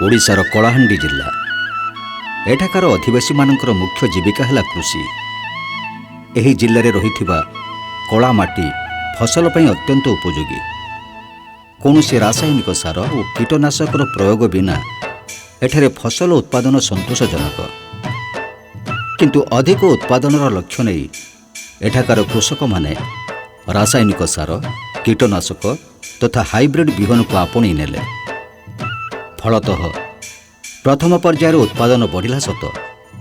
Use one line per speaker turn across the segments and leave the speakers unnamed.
ओडिशार कलाहांडी जिला एठाकार अधिवासी मानकर मुख्य जीविका है कृषि। एही जिल्लारे रहिथिबा कला माटी फसल पई अत्यंत उपयोगी। कौनसी रासायनिक सार और कीटनाशक प्रयोग बिना एठारे फसल उत्पादन संतोषजनक, किंतु अधिक उत्पादन लक्ष्य नहीं एठाकार कृषक माने रासायनिक सार कीटनाशक तथा हाइब्रिड बिहन को आपणी नेले। फलतः प्रथम पर्यायर उत्पादन बढ़िला सत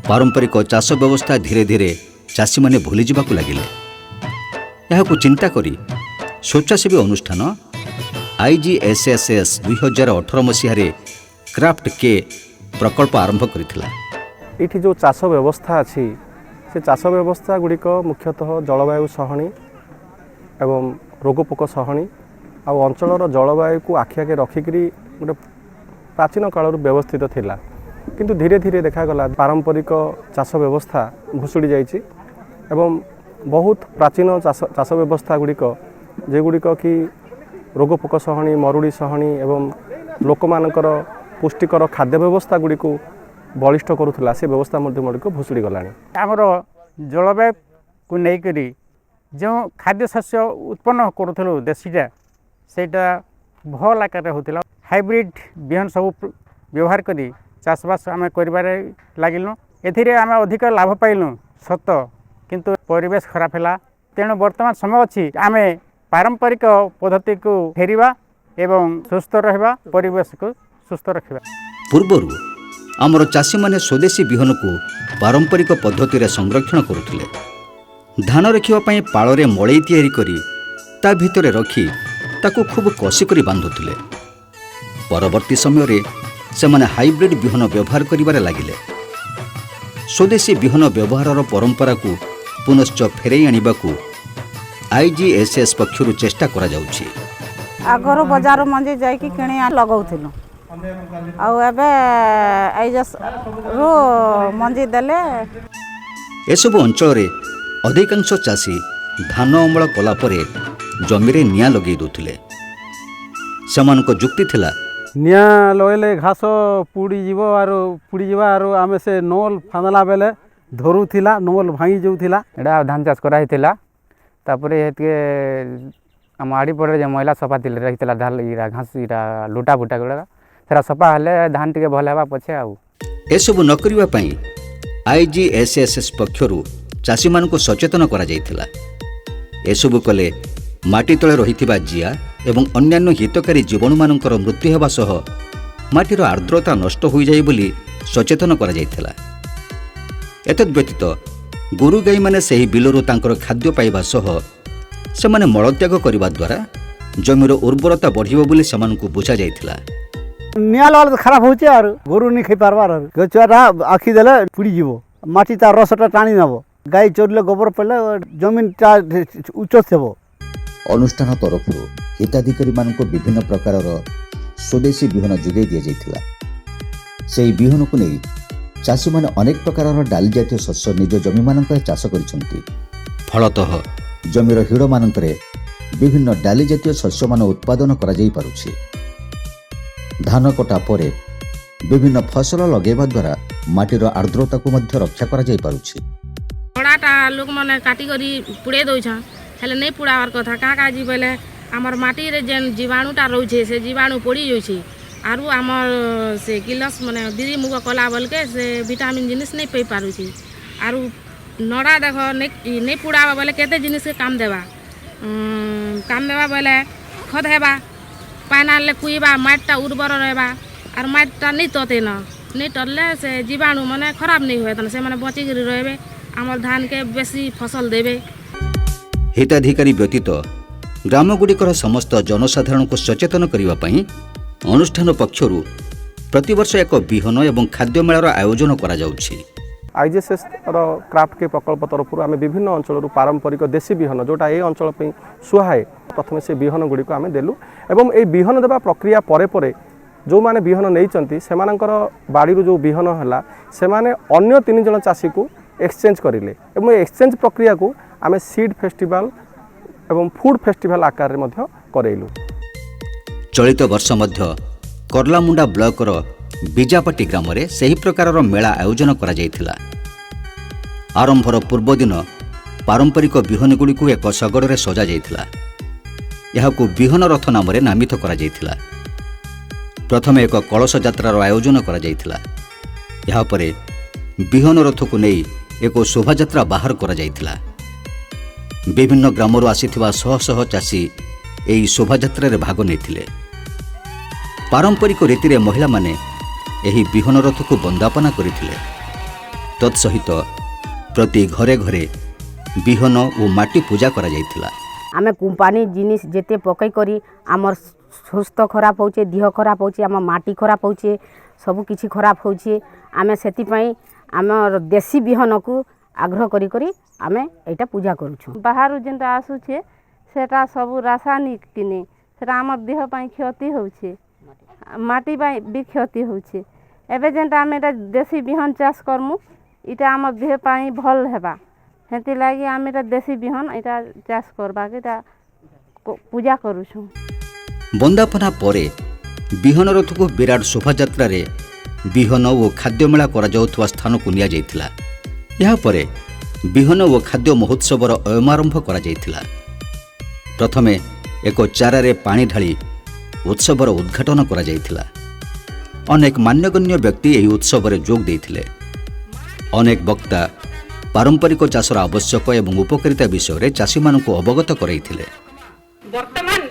पारंपरिक चाष व्यवस्था धीरे धीरे चाषी माने भूली जावाकू लागिले। यहाकू चिंता करी स्वेच्छासेवी अनुष्ठान IGSSS 2018 मसीह क्राफ्ट के प्रकल्प आरंभ करथिला।
इठी जो चाष व्यवस्था अच्छी से चाष व्यवस्था गुड़िक मुख्यतः जलवायु सहनी एवं रोगपोक सहनी आ अंचलर जलवायु को आखि आगे रखिकी गोटे प्राचीन काल व्यवस्थित थिला, किंतु धीरे धीरे देखागला पारंपरिक चाष व्यवस्था भुसुड़ी जाइछि एवं बहुत प्राचीन चाष व्यवस्था गुड़िक जेगुड़िक कि रोगपोक सहनी मरुड़ी सहनी एवं लोक मानकर पुष्टिकर खाद्य व्यवस्था गुड़ी को बलिष्ठ करुला से व्यवस्था मध्य भुसुड़ी गलानी।
आमर जलवायु को लेकर जो खाद्य शस्य उत्पन्न करूँ देशीटा सेटा भल आकार होता हाइब्रिड बिहन सब व्यवहार करी चाषबास आम कर लगिलु। एथिरे आम अधिक लाभ पाइलु सत, किंतु परिवेश खराब है। तेणु वर्तमान समय अच्छी आम पारंपरिक पद्धति को फेरिबा एवं सुस्थ रहिबा, परिवेश को सुस्थ रखिबा।
पूर्वरु आमर चाषी माने स्वदेशी बिहन को पारंपरिक पद्धति रे संरक्षण करुथिले। धान रखिबा पई पाଳରେ मळई तयारी करी ता भितरे रखी ताकू खूब कसी करी बांधुथिले। परवर्ती समय रे सेमाने हाइब्रिड बिहन व्यवहार करिबारे लागिले। स्वदेशी बिहन व्यवहारर परंपरा को पुनश्च फेरई आनिबाकू IGSS पक्षरु चेष्टा करा जाउछि।
आगर बाजार मंजे जाई कि किणी लगाउथिलु आउ एबे IGSS रो मंजे देले।
एसबु अंचल रे अधिकांश चाषी धान अमल कला परे जमीरे निया लगे दोथिले। सेमानको जुक्ति थिला
निया लइले घास पुड़ी जीवो आरो पुड़ी जीवा आरो आमे से नोल फानला बेले धरू थिला, नोल भांगी जाउ थिला।
एडा धान चाष करा हिथिला, तापरे हेतके हम आड़ी पड़े जे मैला सफा थिले रहितला धाल इरा घास इरा लुटा फुटा गुडा सेरा सफा हले धान टिके भल हेबा पछे आउ।
एसबु न करिवा पई IGSSS पक्षरु चाषी मानको सचेतन करा जायथिला। एसबु कले माटी तले रहिथिबा जिया एवं अन्यान्य हितकारी जीवाणु मानकर मृत्यु हेबा सह माटीर आर्द्रता नष्ट होई जाय बोली सचेतन करा जायथिला। एतद् व्यतीत गोरु गाई माने सही बिलरु तांकर खाद्य पाइबा सह सेमाने मलत्याग करिबा द्वारा जमीर उर्वरता बढ़िबो बोली सेमानकु बुझा जायथिला।
निया लाल खराब होचे आरो गोरु नि खै पारबार गचरा आखी देले पुड़ी जीवो, माटी ता रसटा टाणी नबो, गाई चोरले गोबर पड़ले जमीन ता उच्च थेबो।
अनुष्ठान तरफ हिताधिकारी मानको विभिन्न प्रकार स्वदेशी बिहन जोगाई दिया जायथिला। सेही बिहन को नहीं चाषी माने अनेक प्रकार डाली जातीय शस्य निज जमी मानक चाष करिसंती। फलतः जमीर हिड़ मानकरे विभिन्न डाली जातीय शस्य मान उत्पादन करा जाई पारुछि। धान कटा परे विभिन्न फसल लगेबा द्वारा माटीर आर्द्रता को मध्य रक्षा करा जाई पारुछि।
बड़ाटा लोक माने काटी करी पुड़े दोइछा हेले नहीं पुड़ावार कथा का जी बोले आमर माटी रे जेन जीवाणुटा रोचे से जीवाणु पड़ी जाइछे आरु आमर से गिलस माने बिरी मुग कला बोलके से विटामिन जिनिस नहीं पई पारुछि। आरु नड़ा देख नहीं पुड़ावा बोले केते जिनिस के काम देवा बोले खद हेबा पाना ले कुइबा माटटा उर्वर रहबा आर माटटा नहीं तते न नहीं टरले से जीवाणु माने खराब नहीं होय तने से माने बची गिरी रहबे आमर धान के बेसी फसल देबे।
हिताधिकारी व्यतीत ग्रामगुड़िकर समस्त जनसाधारण को सचेतन करने पई अनुष्ठान पक्षरु प्रतिवर्ष एक बिहन एवं खाद्य मेलार आयोजन करा जाउछि।
IGSS क्राफ्ट के प्रकल्प तरफ आम विभिन्न अंचल पारंपरिक देशी बिहन जोटा ये अंचल सुहाए प्रथम से बिहन गुड़ी को आम देलु एवं ये बिहन देवा प्रक्रिया परे परे जो माने बिहन नहीं से बाड़ी जो बिहन है से अन्य 3 जन चाषी को एक्सचेंज करें और एक्सचेंज प्रक्रिया को आम सीड फेस्टिवल एवं फूड फेस्टिवल आकार में करैलु।
चलित वर्ष मध्य कर्लामुंडा ब्लॉकर बीजापाटी ग्राम में सही प्रकार मेला आयोजन करा जायथिला। आरंभर पूर्व दिन पारंपरिक बिहनगुड़ी को एक शगड़ में सजा जायथिला। यहाकू बिहन रथ नाम नामित करा जायथिला। प्रथम एक कलश यात्रार आयोजन करा जायथिला। यहाँ पर बिहन रथ को नहीं एक शोभायात्रा बाहर करा जायथिला। विभिन्न ग्रामरू आसीथिबा शह शह चाषी एही शोभायात्रा भाग नेथिले। पारंपरिक रीति महिला माने एही बिहन रथ को वंदापना करथिले। तत्सहित प्रति घरे घरे बिहन और माटी पूजा करा जायथिला।
आमे कंपनी जिनिस जेते पकई करी आमर स्वास्थ्य खराब होचे, देह खराब होचे, आम माटी खराब होचे, सब किछि खराब होचे। आमे सेति पई आमर देसी बिहन को आग्रह करी करी आमे एटा पूजा करूछु।
बाहर जेनटा आसुछे सेटा सब रासायनिक किने सेटा आमर देह पई क्षति होचे, माटी पई भी क्षति होचे। एबे जेनटा आमे एटा देसी बिहन चाष करमु इटा आमर देह पई भल हेबा। हेति लागि आमे एटा देसी बिहन एटा चाष करबा के एटा पूजा करूछु।
वंदापना परे बिहन रथ को विराट शोभायात्रा रे बिहन और खाद्य मेला करा जाउथवा स्थान को निया जायथिला। यहाँ परे बिहन और खाद्य महोत्सवर अयमारंभ करा जायथिला। प्रथमे एक चारा रे पानी ढाली उत्सवर उद्घाटन करा जायथिला। अनेक मान्यगण्य व्यक्ति एही उत्सव रे जोग देथिले। अनेक वक्ता पारंपरिक चाषर आवश्यक एवं उपकारिता विषय रे चाषी मानकु अवगत करैथिले।
वर्तमान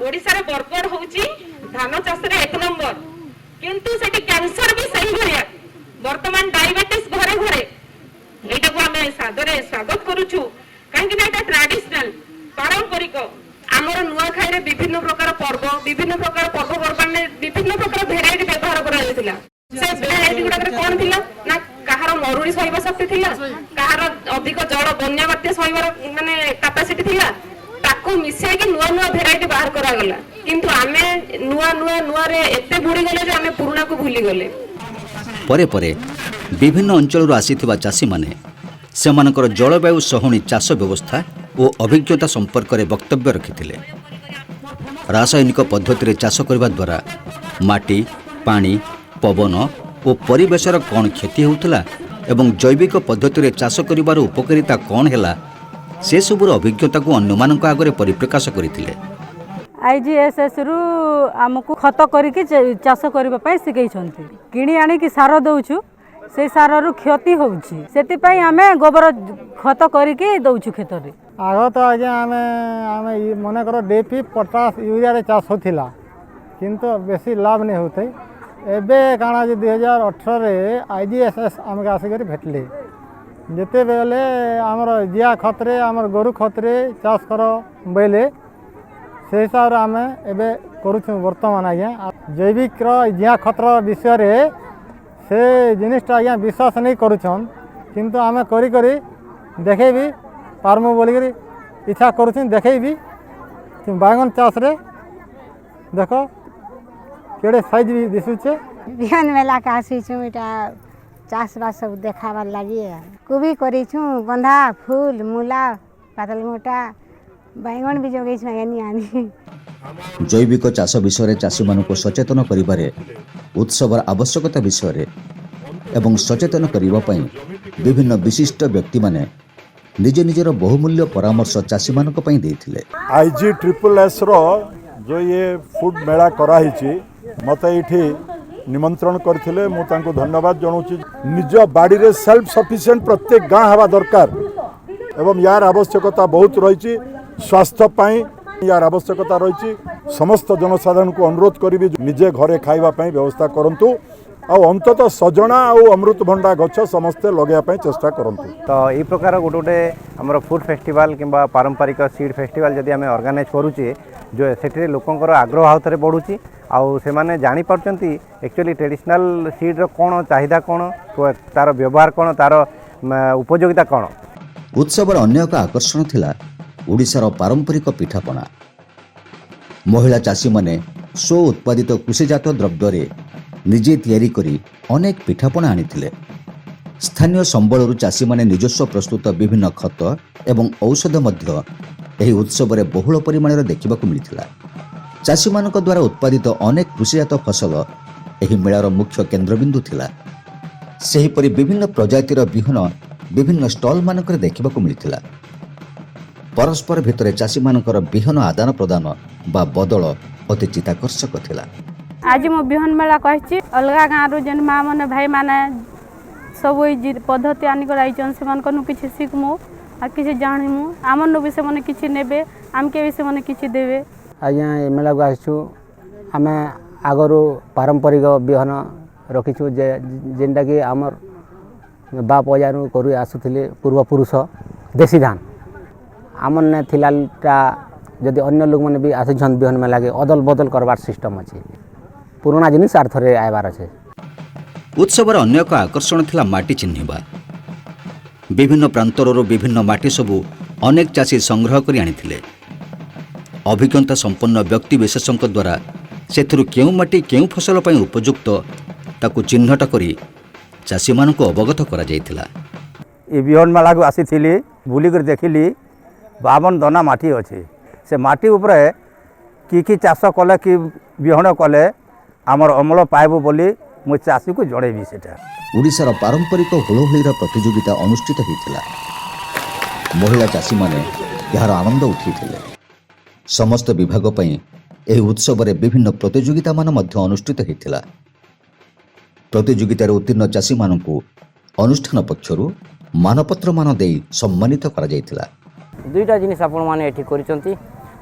ओडिसा रे बरगड़ होउची धान चाष रे 1 नंबर, किंतु सेठी कैंसर भी सही भरिया। वर्तमान डायबिटीज घरे घरे एटा को हमें सादरे स्वागत करूछु। काहे कि एटा ट्रेडिशनल पारंपरिक हमर नुआ खाई रे विभिन्न प्रकार पर्व पर्वण विभिन्न प्रकार भेराइटी व्यवहार करा जायतिला। से भेराइटी गुडा कोन थिला ना कहार मरुड़ी सहिबा शक्ति थिला, कहार अधिक जल बन्या बात्या सहिबार माने कैपेसिटी थिला। ताको मिसाई कि नुआ नुआ भेराइटी बाहर करा गला, किंतु आमे नुआ रे एते बुडी गले जे आमे पुराना को भूली गले।
परे परे विभिन्न अंचल आसीथिबा चाषी माने सेमानकर जलवायु सहनी चाष व्यवस्था और अभिज्ञता संपर्क में वक्तव्य रखिथिले। रासायनिक पद्धति चाष करबा द्वारा माटी, पानी, पवन और परिवेशर कौन क्षति होउतला एवं जैविक पद्धति चाष करिबार उपकारिता कौन हैला से सबुर अभिज्ञता को अन्यमानक आगरे परिप्रकाश करथिले।
आईजीएसएस रु आमको खत करिके चाष करबा पई सिखैछन्ती। किणी आनी कि सार दउछु, से सार रु क्षति होउछि, सेति पई आमे गोबर खत करिके दउछु खेत रे।
आग तो आज्ञा आमे मन कर डीएपी पोटास यूरिया रे चाष होथिला, किंतु बेसी लाभ नहीं होते। एबे काना जे 2018 रे आईजीएसएस आमके आसिकरी भेटले। जेते बेले आमर जिया खत रे आमर गोरु खत रे चाष कर बेले से हिसाब रे आमे एबे करूछु। वर्तमान आज्ञा जैविक जिया खतर विषय रे से जिनिसटा आज्ञा विश्वास नहीं करूछन, किंतु आमे करी करी देखे भी पारमु बोलिकरी इच्छा करूछु। देखे भी बागन चाष रे देखो केड़े साइज भी दिसुचे।
बिहान मेला का आसीछु एटा चाष बास सब देखाबार लागि कोबी करिछु, बंधा फूल, मूला, पातल मोटा, बैंगन भी जोगैछु यानी आनी।
जैविक चाष विषय चाषी मानक सचेतन करिबारे उत्सवर आवश्यकता विषय एवं सचेतन करिबा पई विभिन्न विशिष्ट व्यक्ति माने निज निजर बहुमूल्य परामर्श चाषी मानक पई देथिले।
IGSSS रो जो ये फूड मेला कराही मते इठी निमंत्रण करथिले, मु तांको धन्यवाद जणाउछि। निज बाड़ी रे सेल्फ सफिशिएंट प्रत्येक गाँ हवा दरकार एवं यार आवश्यकता बहुत रही। स्वास्थ्य पाई यार आवश्यकता रही। समस्त जनसाधारण को अनुरोध करी निजे घरे खाइबा पाई व्यवस्था करंतु आ अंततः सजना और अमृतभंडा गछ समस्ते लगाई चेष्टा करंतु।
तो ये प्रकार गोटे गोटे आमर फूड फेस्टिवल किंबा पारंपरिक सीड फेस्टिवल जदि आम ऑर्गेनाइज करूचे जो से लोकंर आग्रह आउ थे बढ़ुची आउ से माने जानी पारछंती एक्चुअली ट्रेडिशनल सीड रो कौन चाहिदा कौन तार व्यवहार कौन तार उपयोगिता कौन।
उत्सवर अन्य एक आकर्षण थिला ओडिशार पारंपरिक पिठापना। महिला चाषी माने स्व उत्पादित कृषिजात द्रव्य निजे तैयारी करी अनेक पिठापना आनिथिले। ସ୍ଥାନୀୟ ସମ୍ବଳରୁ ଚାଷୀମାନେ ନିଜସ୍ୱ ପ୍ରସ୍ତୁତ ବିଭିନ୍ନ ଖତ ଏବଂ ଔଷଧ ମଧ୍ୟ ଏହି ଉତ୍ସବରେ ବହୁଳ ପରିମାଣରେ ଦେଖିବାକୁ ମିଳିଥିଲା। ଚାଷୀମାନଙ୍କ ଦ୍ୱାରା ଉତ୍ପାଦିତ ଅନେକ କୃଷିଜାତ ଫସଲ ଏହି ମେଳାର ମୁଖ୍ୟ କେନ୍ଦ୍ରବିନ୍ଦୁ ଥିଲା। ସେହିପରି ବିଭିନ୍ନ ପ୍ରଜାତିର ବିହନ ବିଭିନ୍ନ ଷ୍ଟଲମାନଙ୍କରେ ଦେଖିବାକୁ ମିଳିଥିଲା। ପରସ୍ପର ଭିତରେ ଚାଷୀମାନଙ୍କର ବିହନ ଆଦାନ ପ୍ରଦାନ ବା ବଦଳ ଅତି ଚିତ୍ତାକର୍ଷକ ଥିଲା।
आज मो बिहन मेला कही अलग गाँव जेन माँ मैंने भाई मैंने सब पद्धति आनिक आईचन से किसी शिखमु आ किसी जानमु आमन भी से मैंने किसी नेबे आमके भी से मैंने किसी देवे।
आज्ञा ए मेला को आसु आम आगरू पारंपरिक बिहन रखीचु जेनटा कि आमर बाप अजानु करू आसुथिले पूर्वपुरुष देसी धान आमन ने थिलाटा जदि अन्य लोक मैंने भी आसुछन बिहन मेला के अदल बदल करवार सिस्टम अच्छे पुराना जिनिस आर थरे आयबार अच्छे।
उत्सवर अन्य एक आकर्षण थिला माटी चिन्हिबा। विभिन्न प्रांतरରୁ विभिन्न माटी सबू अनेक चाषी संग्रह करी आनिथिले। अभिज्ञता संपन्न व्यक्ति विशेषज्ञ द्वारा सेथिरु केउ माटी केउ फसल पई उपयुक्त ताकू चिन्हट करी चाषी मानक अवगत करा जायथिला।
ए बिहन मेला को आसीथिली बुली कर देखिली 52 दना माटी अच्छे से माटी उपरे कि चाष कले कि बिहन कले आमर अमल पाइबो बोली मु चाषी को जणेबी सेटा।
ओडिशार पारंपरिक हुलहुलीर प्रतियोगिता अनुष्ठित होइथिला। महिला चाषी माने यार आनंद उठिथिले। समस्त विभाग पई एही उत्सव रे विभिन्न प्रतियोगिता मान मध्य अनुष्ठित होइथिला। प्रतियोगितार उत्तीर्ण चाषी मानकु अनुष्ठान पक्षरु मानपत्र मान देई सम्मानित करा जायथिला।
दुईटा जिनिस आपण माने एठी करिसंती।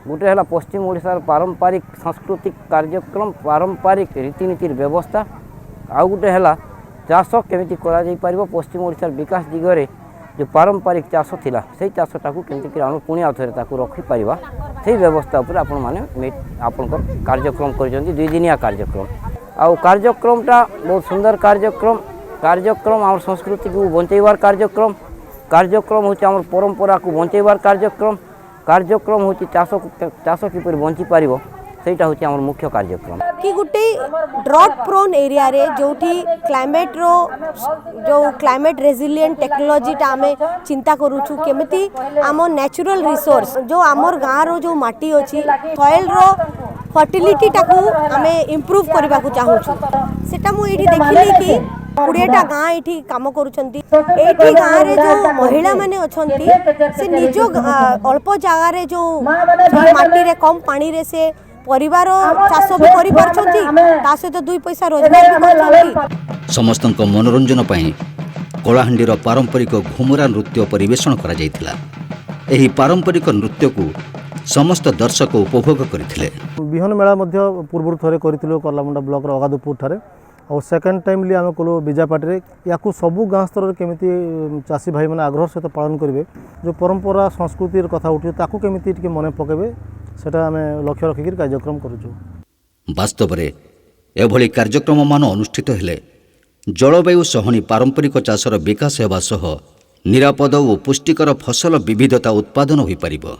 गोटे है पश्चिम ओडिशार पारंपरिक सांस्कृतिक कार्यक्रम पारंपरिक रीतिनीतिर व्यवस्था आउ गोटे है चाष केमिति करा जाई परिबो पश्चिम ओडिशार विकास दिगरे जो पारंपरिक चाष थिला सेही चाषटा को केमिति आम पुणी आउथरे ताकू रखि परिबा सेही व्यवस्था उपर आपण माने आपनकर कार्यक्रम करिसंती। 2 दिनिया कार्यक्रम आउ कार्यक्रमटा बहुत सुंदर कार्यक्रम आम संस्कृति को बंचैबार कार्यक्रम होची आम परंपरा को बंचैबार कार्यक्रम होची चाष किपर बंची पारिबो सेटा होची आम मुख्य कार्यक्रम
कि गुटे ड्रॉट प्रोन एरिया रे जोठी क्लाइमेट रो जो क्लाइमेट रेजिलिएंट टेक्नोलॉजी टा आमे चिंता करूछु केमिति आम नेचुरल रिसोर्स जो आमर गाँ रो जो माटी अछि सॉइल रो फर्टिलिटी टाकू आमे इंप्रूव करबा को चाहूछु सेटा मु एठी देखिली कि 20टा गाँ एठी काम करूछंती। एठी गाँ रे जो महिला माने अछंती से निजो अल्प जगह रे जो माटी रे कम पानी रे से परिवार चाष भी करि परछंती ता सहित 2 पैसा रोजगार भी करछंती।
समस्तक मनोरंजन पई कलाहांडीर पारंपरिक घुमुरा नृत्य परिवेषण करा जायथिला। एही पारंपरिक नृत्य को समस्त दर्शक उपभोग करथिले।
बिहन मेला मध्य पूर्व थरे करथिलो करलामुंडा ब्लॉक रो अगादुपुर थारे और सेकेंड टाइमली आम कलु बिजापाटी या सबू गाँ स्तर केमी चाषी भाई मैंने आग्रह सहित पालन करेंगे जो परंपरा संस्कृति कथा उठे ताकू केमी मन पकेबे सेटा आम लक्ष्य रखिक कार्यक्रम करूँ।
वास्तव में एभली कार्यक्रम मान अनुष्ठित हेले जलवायु सहनी पारंपरिक चाषर विकास हेबा सह निरापद और पुष्टिकर फसल विविधता उत्पादन हो पारिबो।